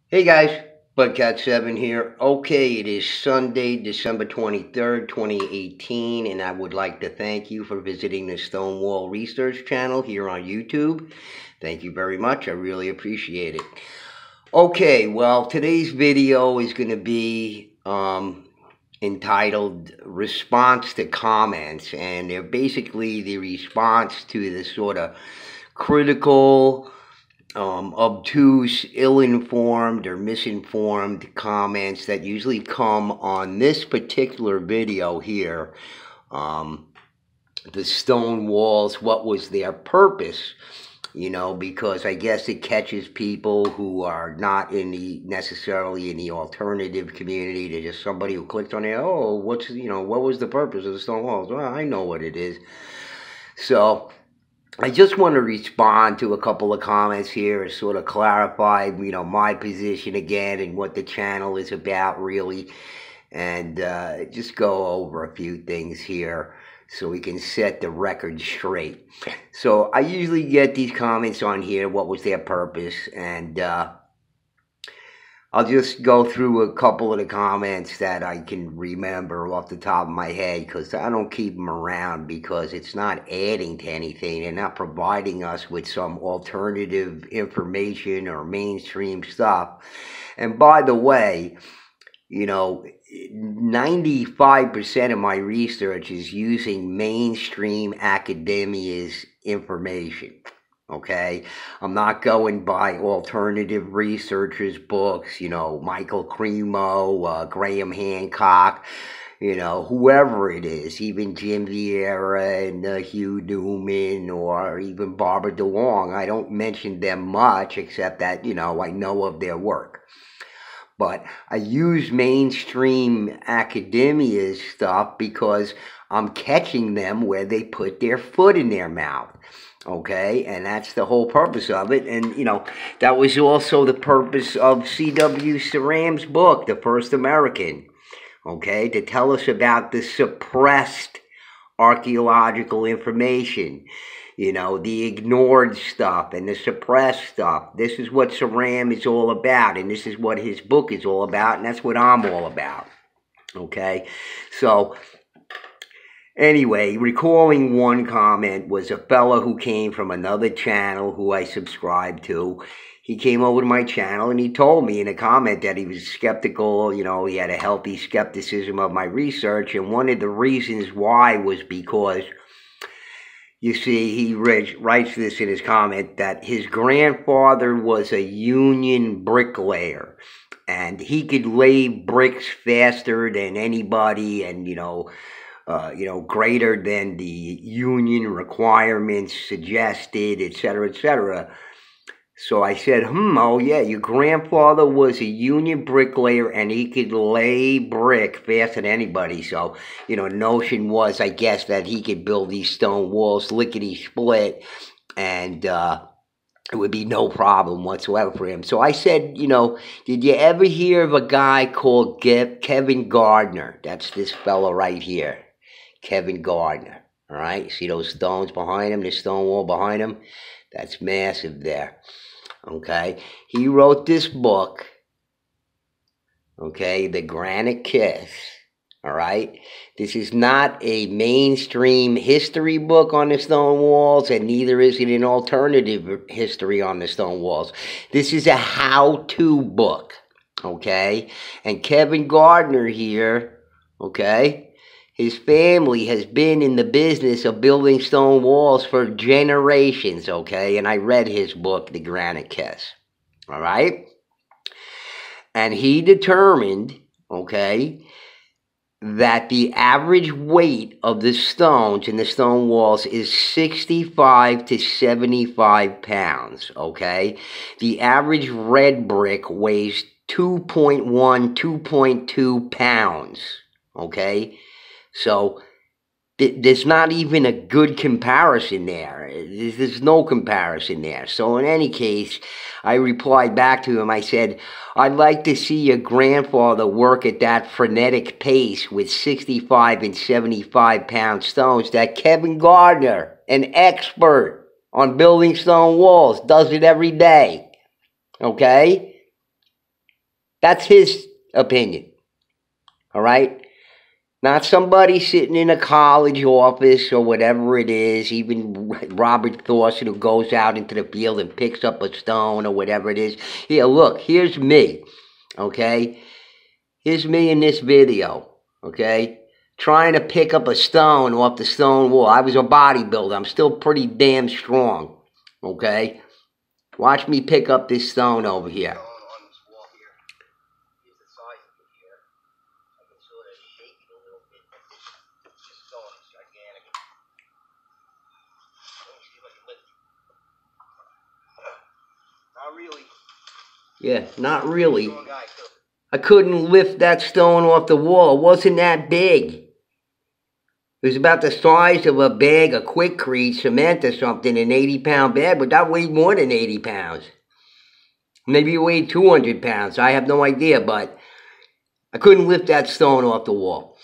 Hey guys, Bugcat7 here. Okay, it is Sunday, December 23rd, 2018, and I would like to thank you for visiting the Stonewall Research channel here on YouTube. Thank you very much. I really appreciate it. Okay, well, today's video is going to be entitled Response to Comments, and they're basically the response to the sort of critical, obtuse, ill-informed, or misinformed comments that usually come on this particular video here. The stone walls, what was their purpose? Because I guess it catches people who are not necessarily in the alternative community. They're just somebody who clicked on it. Oh, what was the purpose of the stone walls? Well, I know what it is. So I just want to respond to a couple of comments here and sort of clarify, my position again and what the channel is about, really, and just go over a few things here so we can set the record straight. So I usually get these comments on here, what was their purpose, and I'll just go through a couple of the comments that I can remember off the top of my head, because I don't keep them around because it's not adding to anything. They're not providing us with some alternative information or mainstream stuff. And by the way, 95% of my research is using mainstream academia's information. Okay, I'm not going by alternative researchers' books, Michael Cremo, Graham Hancock, whoever it is, even Jim Vieira and Hugh Newman, or even Barbara DeLong. I don't mention them much, except that, I know of their work. But I use mainstream academia's stuff because I'm catching them where they put their foot in their mouth. Okay, and that's the whole purpose of it. And, that was also the purpose of C.W. Ceram's book, The First American, okay, to tell us about the suppressed archaeological information, the ignored stuff and the suppressed stuff. This is what Ceram is all about, and this is what his book is all about, and that's what I'm all about, okay? So anyway, recalling one comment was a fellow who came from another channel who I subscribed to. He came over to my channel and he told me in a comment that he was skeptical, he had a healthy skepticism of my research, and one of the reasons why was because, you see, he writes this in his comment, that his grandfather was a union bricklayer, and he could lay bricks faster than anybody, and, greater than the union requirements suggested, etc., etc. So I said, oh yeah, your grandfather was a union bricklayer and he could lay brick faster than anybody. So, notion was, I guess, that he could build these stone walls lickety-split, and it would be no problem whatsoever for him. So I said, did you ever hear of a guy called Kevin Gardner? That's this fellow right here. Kevin Gardner, all right? See those stones behind him, the stone wall behind him? That's massive there, okay? He wrote this book, okay, The Granite Kiss, all right? This is not a mainstream history book on the stone walls, and neither is it an alternative history on the stone walls. This is a how-to book, okay? And Kevin Gardner here, okay, his family has been in the business of building stone walls for generations, okay? And I read his book, The Granite Kiss, all right? And he determined, okay, that the average weight of the stones in the stone walls is 65 to 75 pounds, okay? The average red brick weighs 2.1, 2.2 pounds, okay? So there's not even a good comparison there. There's no comparison there. So in any case, I replied back to him. I said, I'd like to see your grandfather work at that frenetic pace with 65 and 75 pound stones that Kevin Gardner, an expert on building stone walls, does it every day. Okay? That's his opinion. All right? Not somebody sitting in a college office or whatever it is, even Robert Thorson who goes out into the field and picks up a stone or whatever it is. Here, look, here's me, okay? Here's me in this video, okay? Trying to pick up a stone off the stone wall. I was a bodybuilder. I'm still pretty damn strong, okay? Watch me pick up this stone over here. Not really. Yeah, not really. I couldn't lift that stone off the wall. It wasn't that big. It was about the size of a bag of Quikrete cement or something, an 80-pound bag, but that weighed more than 80 pounds. Maybe it weighed 200 pounds. I have no idea, but I couldn't lift that stone off the wall.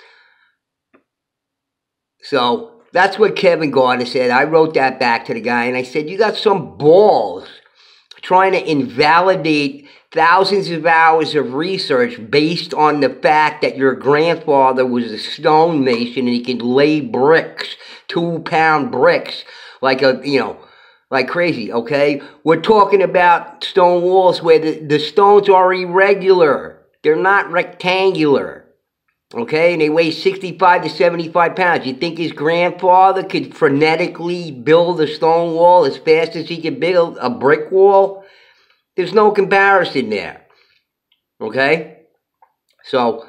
So that's what Kevin Gardner said. I wrote that back to the guy, and I said, you got some balls trying to invalidate thousands of hours of research based on the fact that your grandfather was a stonemason and he could lay bricks, 2-pound bricks, like like crazy, okay? We're talking about stone walls where the stones are irregular. They're not rectangular, okay? And they weigh 65 to 75 pounds. You think his grandfather could frenetically build a stone wall as fast as he could build a brick wall? There's no comparison there, okay? So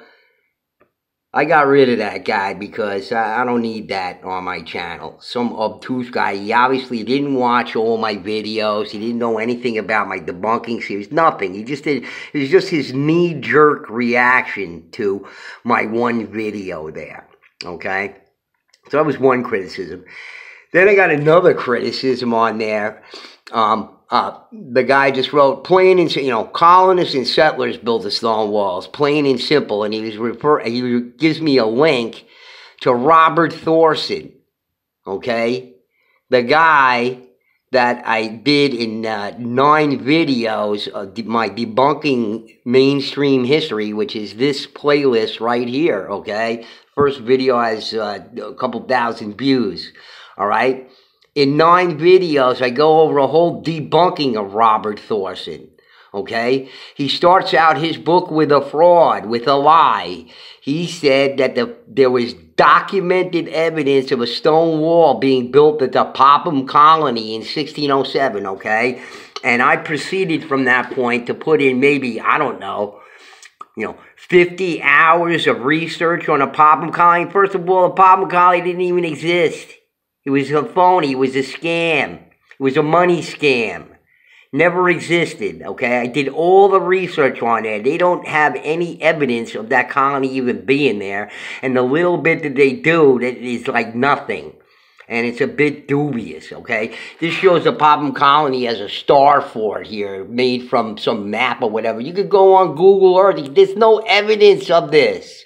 I got rid of that guy because I don't need that on my channel. Some obtuse guy. He obviously didn't watch all my videos. He didn't know anything about my debunking series. Nothing. He just did. It was just his knee-jerk reaction to my one video there. Okay? So that was one criticism. Then I got another criticism on there. The guy just wrote, plain and, colonists and settlers built the stone walls, plain and simple. And he gives me a link to Robert Thorson, okay? The guy that I did in 9 videos of my debunking mainstream history, which is this playlist right here, okay? First video has a couple thousand views, all right? In 9 videos, I go over a whole debunking of Robert Thorson, okay? He starts out his book with a fraud, with a lie. He said that there was documented evidence of a stone wall being built at the Popham Colony in 1607, okay? And I proceeded from that point to put in maybe, I don't know, 50 hours of research on a Popham Colony. First of all, the Popham Colony didn't even exist. It was a phony. It was a scam. It was a money scam. Never existed, okay? I did all the research on it. They don't have any evidence of that colony even being there. And the little bit that they do, that is like nothing. And it's a bit dubious, okay? This shows the Popham Colony as a star fort here, made from some map or whatever. You could go on Google Earth. There's no evidence of this.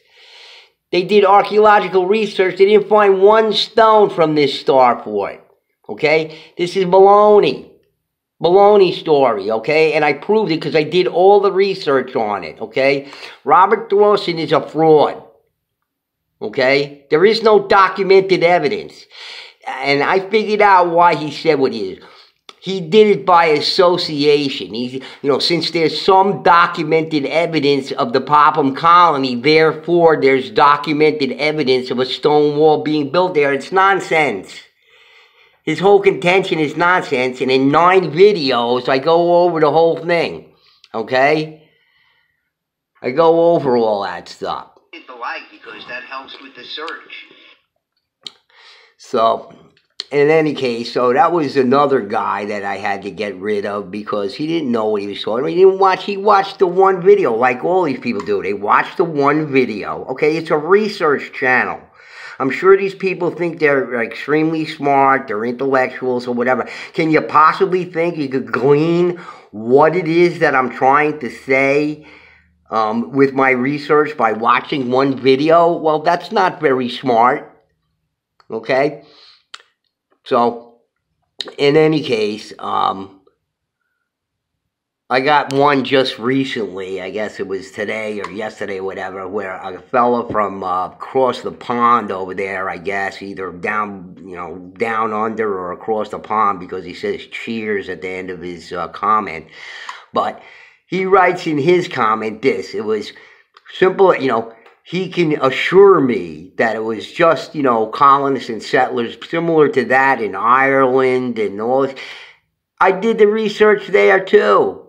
They did archaeological research. They didn't find one stone from this star fort, okay? This is baloney. Baloney story, okay? And I proved it because I did all the research on it, okay? Robert Thorson is a fraud, okay? There is no documented evidence. And I figured out why he said what he is. He did it by association. Since there's some documented evidence of the Popham Colony, therefore there's documented evidence of a stone wall being built there. It's nonsense. His whole contention is nonsense, and in 9 videos, I go over the whole thing, okay? I go over all that stuff. Hit the like because that helps with the search. So, in any case, so that was another guy that I had to get rid of because he didn't know what he was talking about. He watched the one video like all these people do. They watch the one video, okay? It's a research channel. I'm sure these people think they're extremely smart, they're intellectuals or whatever. Can you possibly think you could glean what it is that I'm trying to say with my research by watching one video? Well, that's not very smart, okay? So, in any case, I got one just recently, I guess it was today or yesterday, whatever, where a fella from across the pond over there, I guess, either down, down under or across the pond, because he says cheers at the end of his comment. But he writes in his comment this: it was simple, he can assure me that it was just, colonists and settlers similar to that in Ireland and all this. I did the research there too,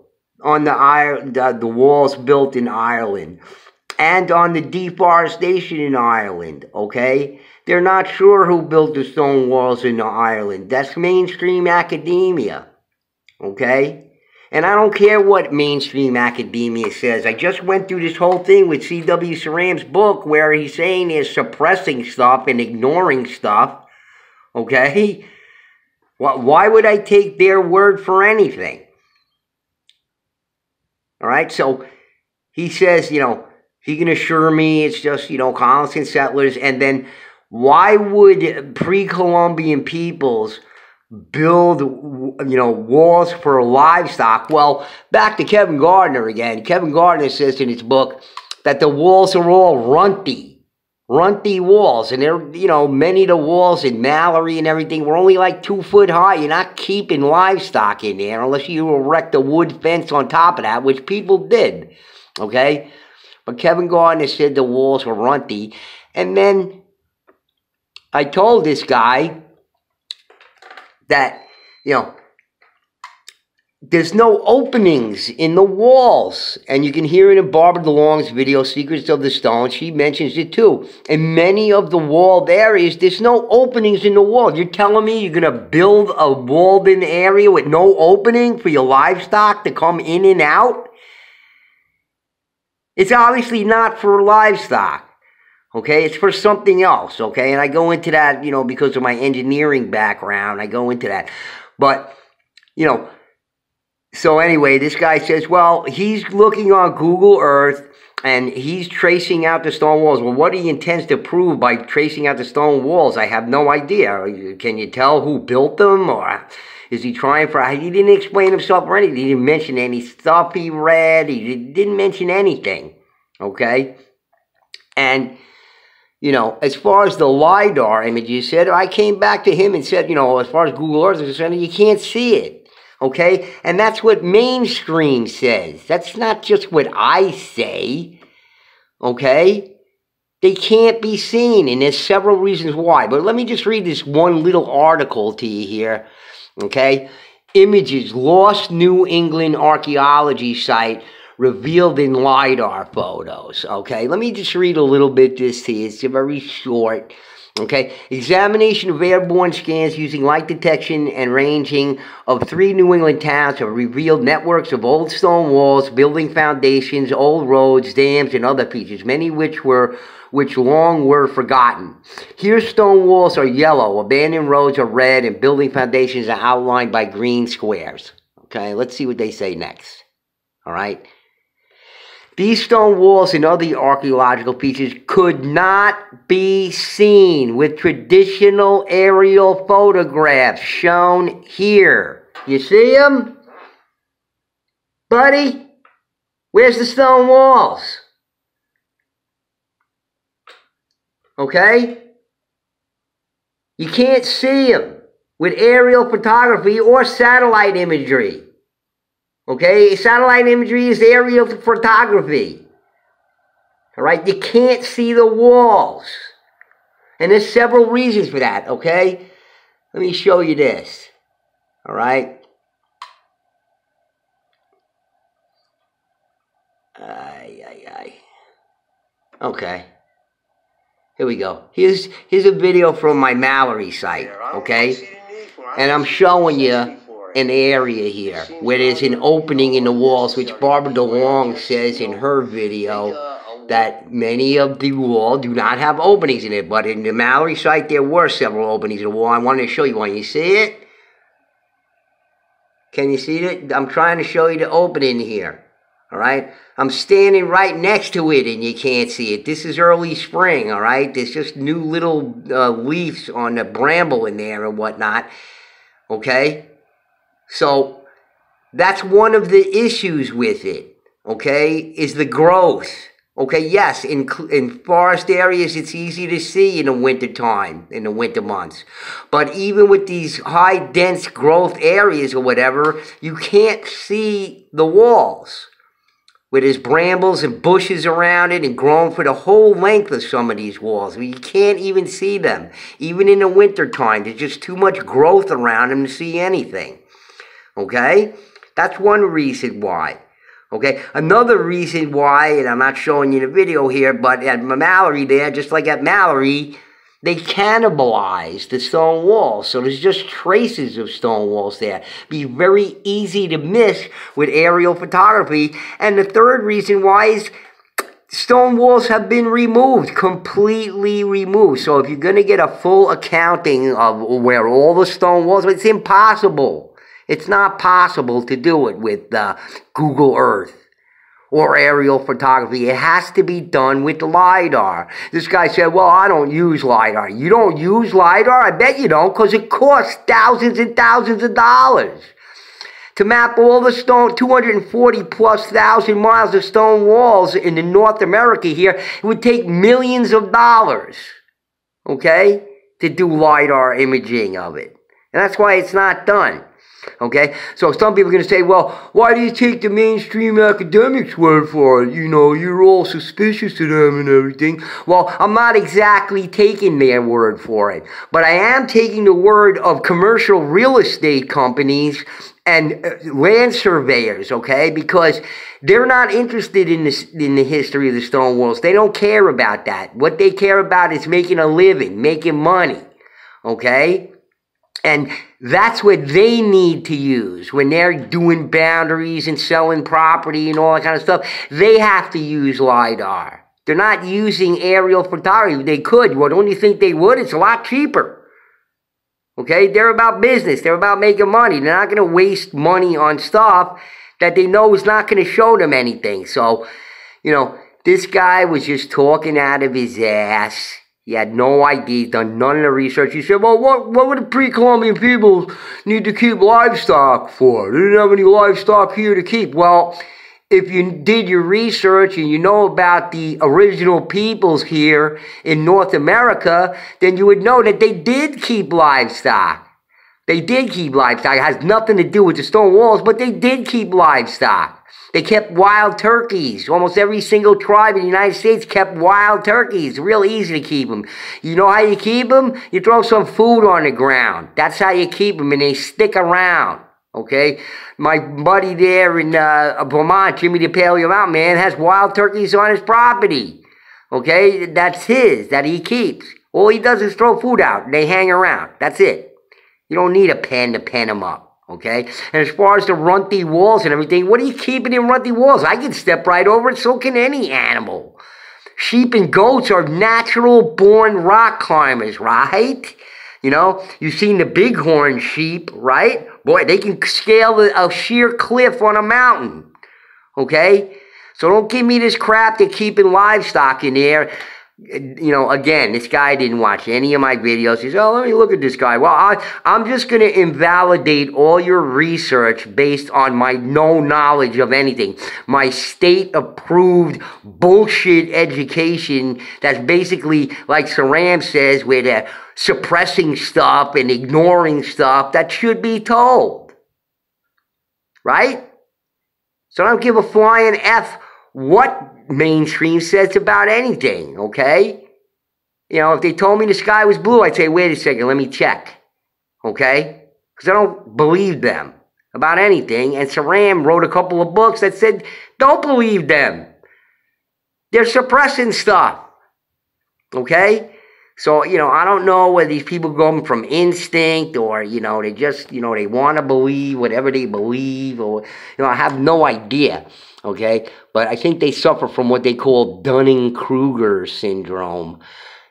on the walls built in Ireland and on the deforestation in Ireland, okay? They're not sure who built the stone walls in Ireland. That's mainstream academia, okay? And I don't care what mainstream academia says. I just went through this whole thing with C.W. Ceram's book where he's saying they're suppressing stuff and ignoring stuff, okay? Why would I take their word for anything? All right, so he says, he can assure me it's just, colonists and settlers. And then why would pre-Columbian peoples build, walls for livestock? Well, back to Kevin Gardner again. Kevin Gardner says in his book that the walls are all runty walls. And they're, many of the walls in Mallory and everything were only like 2 foot high. You're not keeping livestock in there unless you erect a wood fence on top of that, which people did, okay? But Kevin Gardner said the walls were runty. And then I told this guy that, there's no openings in the walls. And you can hear it in Barbara DeLong's video, Secrets of the Stone. She mentions it too. In many of the walled areas, there's no openings in the wall. You're telling me you're going to build a walled-in area with no opening for your livestock to come in and out? It's obviously not for livestock. Okay, it's for something else, okay? And I go into that, because of my engineering background. I go into that. But, so anyway, this guy says, well, he's looking on Google Earth and he's tracing out the stone walls. Well, what he intends to prove by tracing out the stone walls, I have no idea. Can you tell who built them? Or is he trying for... He didn't explain himself or anything. He didn't mention any stuff he read. He didn't mention anything, okay? And... as far as the LiDAR image, you said, I came back to him and said, as far as Google Earth is concerned, you can't see it, okay? And that's what mainstream says. That's not just what I say, okay? They can't be seen, and there's several reasons why. But let me just read this one little article to you here, okay? Images, Lost New England Archaeology Site, revealed in LiDAR photos, okay? Let me just read a little bit this to you. It's very short, okay? Examination of airborne scans using light detection and ranging of 3 New England towns have revealed networks of old stone walls, building foundations, old roads, dams, and other features, many which long were forgotten. Here, stone walls are yellow, abandoned roads are red, and building foundations are outlined by green squares. Okay, let's see what they say next. All right? These stone walls and other archaeological features could not be seen with traditional aerial photographs shown here. You see them? Buddy? Where's the stone walls? Okay? You can't see them with aerial photography or satellite imagery. Okay, satellite imagery is aerial photography. All right, you can't see the walls. And there's several reasons for that, okay? Let me show you this. All right? Okay. Here we go. Here's a video from my Mallory site, okay? And I'm showing you an area here where there's an opening in the walls, which Barbara DeLong says in her video that many of the wall do not have openings in it. But in the Mallory site, there were several openings in the wall. I wanted to show you one. You see it? Can you see it? I'm trying to show you the opening here. All right? I'm standing right next to it and you can't see it. This is early spring, all right? There's just new little leaves on the bramble in there and whatnot. Okay? So, That's one of the issues with it, okay, is the growth. Okay, yes, in forest areas, it's easy to see in the winter time, in the winter months. But even with these high, dense growth areas or whatever, you can't see the walls. Where there's brambles and bushes around it and growing for the whole length of some of these walls. I mean, you can't even see them. Even in the winter time, there's just too much growth around them to see anything. Okay? That's one reason why. Okay, another reason why, and I'm not showing you the video here, but at Mallory there, just like at Mallory, they cannibalized the stone walls. So there's just traces of stone walls there. Be very easy to miss with aerial photography. And the third reason why is stone walls have been removed, completely removed. So if you're going to get a full accounting of where all the stone walls, it's impossible. It's not possible to do it with Google Earth or aerial photography. It has to be done with LiDAR. This guy said, well, I don't use LiDAR. You don't use LiDAR? I bet you don't, because it costs thousands and thousands of dollars. To map all the stone, 240 plus thousand miles of stone walls in the North America here, it would take millions of dollars, okay, to do LiDAR imaging of it. And that's why it's not done. Okay, so some people are going to say, well, why do you take the mainstream academics' word for it? You know, you're all suspicious of them and everything. Well, I'm not exactly taking their word for it, but I am taking the word of commercial real estate companies and land surveyors, okay, because they're not interested in the history of the stone walls. They don't care about that. What they care about is making a living, making money, okay? And that's what they need to use when they're doing boundaries and selling property and all that kind of stuff. They have to use LiDAR. They're not using aerial photography. They could. Well, don't you think they would? It's a lot cheaper. Okay? They're about business. They're about making money. They're not going to waste money on stuff that they know is not going to show them anything. So, you know, this guy was just talking out of his ass. He had no idea, he's done none of the research. He said, well, what would the pre-Columbian people need to keep livestock for? They didn't have any livestock here to keep. Well, if you did your research and you know about the original peoples here in North America, then you would know that they did keep livestock. They did keep livestock. It has nothing to do with the stone walls, but they did keep livestock. They kept wild turkeys. Almost every single tribe in the United States kept wild turkeys. Real easy to keep them. You know how you keep them? You throw some food on the ground. That's how you keep them, and they stick around. Okay? My buddy there in Vermont, Jimmy the Paleo Mountain Man, has wild turkeys on his property. Okay? That's his, that he keeps. All he does is throw food out, and they hang around. That's it. You don't need a pen to pen them up. Okay? And as far as the runty walls and everything, what are you keeping in runty walls? I can step right over it, so can any animal. Sheep and goats are natural-born rock climbers, right? You know, you've seen the bighorn sheep, right? Boy, they can scale a sheer cliff on a mountain. Okay? So don't give me this crap to keeping livestock in there. You know, again, this guy didn't watch any of my videos. He said, oh, let me look at this guy. Well, I'm just going to invalidate all your research based on my no knowledge of anything. My state-approved bullshit education that's basically, like Saram says, where they're suppressing stuff and ignoring stuff that should be told. Right? So I don't give a flying F what mainstream says about anything, okay? You know, if they told me the sky was blue, I'd say, wait a second, let me check, okay? Because I don't believe them about anything, and Saram wrote a couple of books that said, don't believe them. They're suppressing stuff, okay? So, you know, I don't know whether these people go from instinct or, you know, they just, you know, they want to believe whatever they believe or, you know, I have no idea, okay? But I think they suffer from what they call Dunning-Kruger syndrome.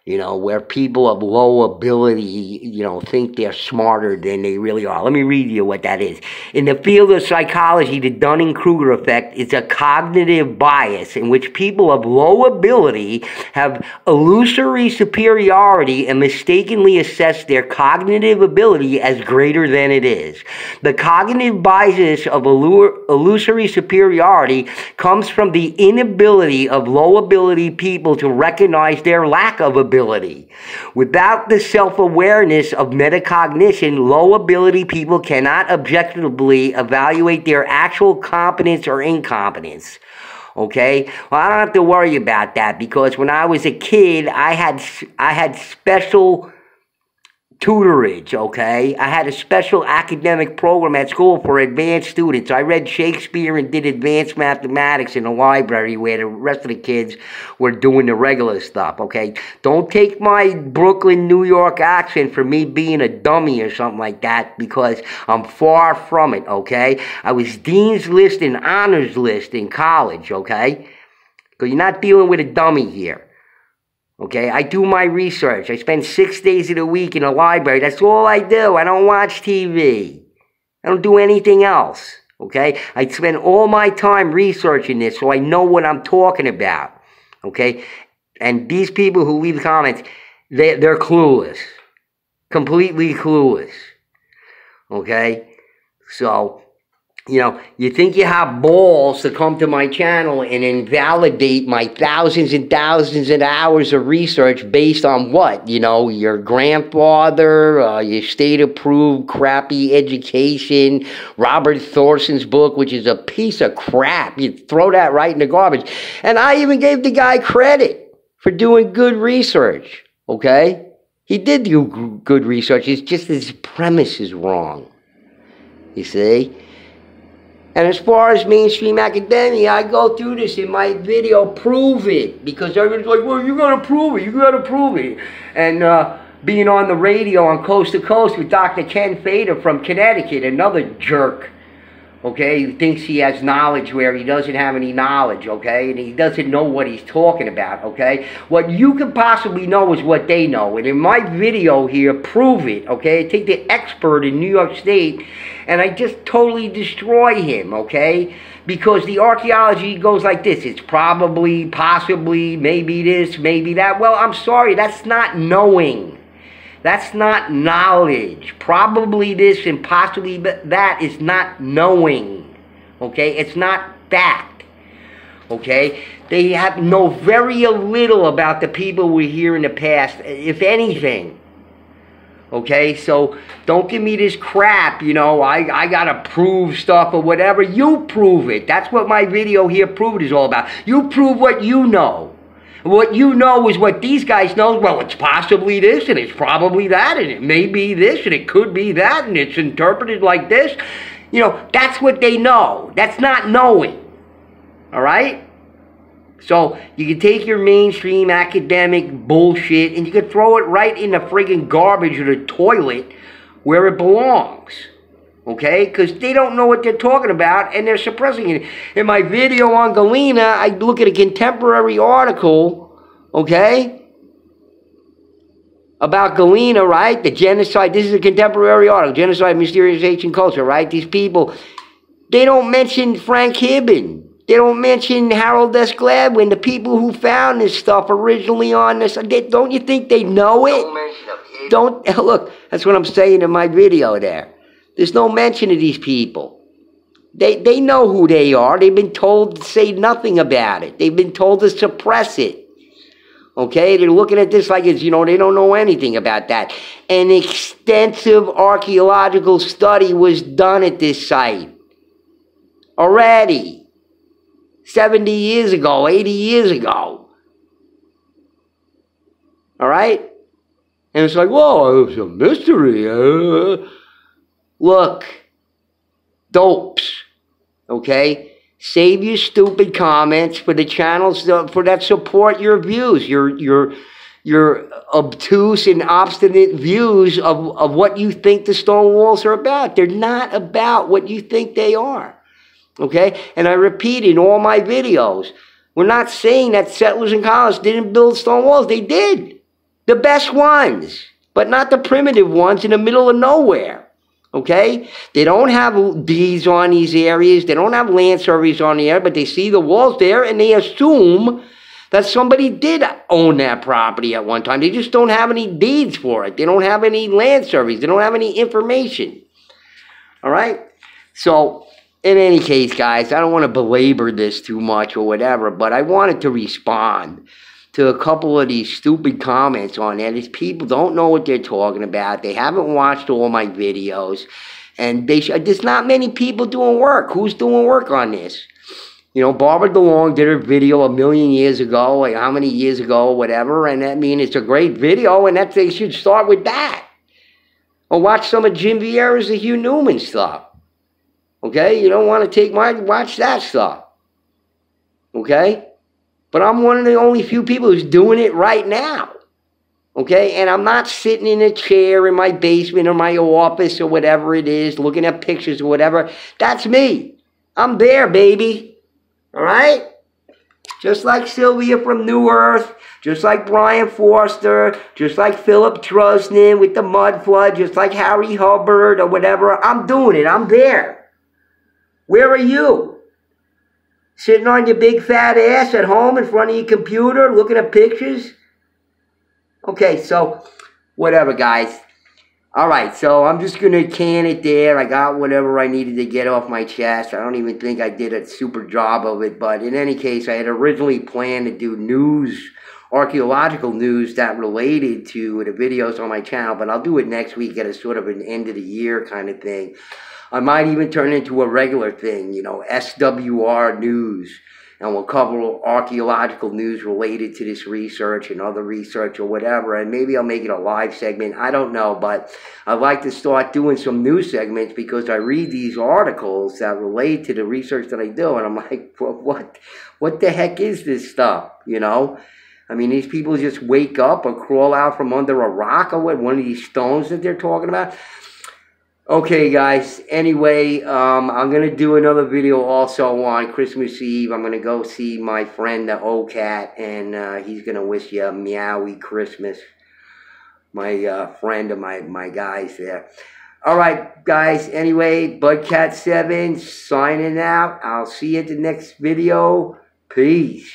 You know, where people of low ability, you know, think they're smarter than they really are. Let me read you what that is. In the field of psychology, the Dunning-Kruger effect is a cognitive bias in which people of low ability have illusory superiority and mistakenly assess their cognitive ability as greater than it is. The cognitive bias of illusory superiority comes from the inability of low ability people to recognize their lack of ability. Without the self-awareness of metacognition, low ability people cannot objectively evaluate their actual competence or incompetence. Okay? Well, I don't have to worry about that because when I was a kid, I had special tutorage, okay? I had a special academic program at school for advanced students. I read Shakespeare and did advanced mathematics in the library where the rest of the kids were doing the regular stuff, okay? Don't take my Brooklyn, New York accent for me being a dummy or something like that because I'm far from it, okay? I was Dean's List and Honors List in college, okay? Because you're not dealing with a dummy here. Okay, I do my research. I spend 6 days of the week in a library. That's all I do. I don't watch TV. I don't do anything else. Okay, I spend all my time researching this so I know what I'm talking about. Okay, and these people who leave comments, they're clueless. Completely clueless. Okay, so... You know, you think you have balls to come to my channel and invalidate my thousands and thousands of hours of research based on what? You know, your grandfather, your state-approved crappy education, Robert Thorson's book, which is a piece of crap. You throw that right in the garbage. And I even gave the guy credit for doing good research, okay? He did do good research. It's just his premise is wrong, you see? And as far as mainstream academia, I go through this in my video, prove it. Because everyone's like, well, you gotta prove it, you gotta prove it. And being on the radio on Coast to Coast with Dr. Ken Fader from Connecticut, another jerk, okay, who thinks he has knowledge where he doesn't have any knowledge, okay, and he doesn't know what he's talking about, okay. What you can possibly know is what they know, and in my video here, prove it, okay. I take the expert in New York State, and I just totally destroy him, okay, because the archaeology goes like this. It's probably, possibly, maybe this, maybe that. Well, I'm sorry, that's not knowing. That's not knowledge. Probably this and possibly that is not knowing. Okay? It's not fact. Okay? They know very little about the people we here in the past, if anything. Okay? So don't give me this crap, you know, I gotta prove stuff or whatever. You prove it. That's what my video here, Prove It, is all about. You prove what you know. What you know is what these guys know. Well, it's possibly this, and it's probably that, and it may be this, and it could be that, and it's interpreted like this. You know, that's what they know. That's not knowing. All right? So, you can take your mainstream academic bullshit, and you can throw it right in the friggin' garbage or the toilet where it belongs. Okay? Because they don't know what they're talking about, and they're suppressing it. In my video on Galena, I look at a contemporary article, okay, about Galena, right? The genocide. This is a contemporary article. Genocide, mysterious ancient culture, right? These people, they don't mention Frank Hibben. They don't mention Harold S. Gladwin, the people who found this stuff originally on this. Don't you think they know it? Don't, look, that's what I'm saying in my video there. There's no mention of these people. They know who they are. They've been told to say nothing about it. They've been told to suppress it. Okay? They're looking at this like it's, you know, they don't know anything about that. An extensive archaeological study was done at this site already. 70 years ago, 80 years ago. All right? And it's like, whoa, it's a mystery. Look, dopes, okay? Save your stupid comments for the channels that support your views, your obtuse and obstinate views of what you think the stone walls are about. They're not about what you think they are, okay? And I repeat in all my videos, we're not saying that settlers and colonists didn't build stone walls. They did. The best ones, but not the primitive ones in the middle of nowhere. Okay? They don't have deeds on these areas. They don't have land surveys on the area, but they see the walls there and they assume that somebody did own that property at one time. They just don't have any deeds for it. They don't have any land surveys. They don't have any information. All right? So, in any case, guys, I don't want to belabor this too much or whatever, but I wanted to respond to a couple of these stupid comments on there. These people don't know what they're talking about. They haven't watched all my videos. And there's not many people doing work. Who's doing work on this? You know, Barbara DeLong did her video 1 million years ago, like how many years ago, whatever, and I mean, it's a great video, and they should start with that. Or watch some of Jim Vieira's The Hugh Newman stuff. Okay? You don't want to watch that stuff. Okay? But I'm one of the only few people who's doing it right now. Okay? And I'm not sitting in a chair in my basement or my office or whatever it is, looking at pictures or whatever. That's me. I'm there, baby. All right? Just like Sylvia from New Earth, just like Brian Foster, just like Philip Trusnin with the mud flood, just like Harry Hubbard or whatever. I'm doing it. I'm there. Where are you? Sitting on your big fat ass at home in front of your computer looking at pictures? Okay, so whatever, guys. All right, so I'm just going to can it there. I got whatever I needed to get off my chest. I don't even think I did a super job of it. But in any case, I had originally planned to do news, archaeological news that related to the videos on my channel. But I'll do it next week at a sort of an end of the year kind of thing. I might even turn it into a regular thing, you know, SWR News. And we'll cover archaeological news related to this research and other research or whatever. And maybe I'll make it a live segment. I don't know. But I'd like to start doing some news segments because I read these articles that relate to the research that I do. And I'm like, well, what the heck is this stuff, you know? I mean, these people just wake up or crawl out from under a rock or what? One of these stones that they're talking about? Okay, guys, anyway, I'm going to do another video also on Christmas Eve. I'm going to go see my friend, the O-Cat, and he's going to wish you a meowy Christmas. My friend of my guys there. All right, guys, anyway, Budcat7 signing out. I'll see you at the next video. Peace.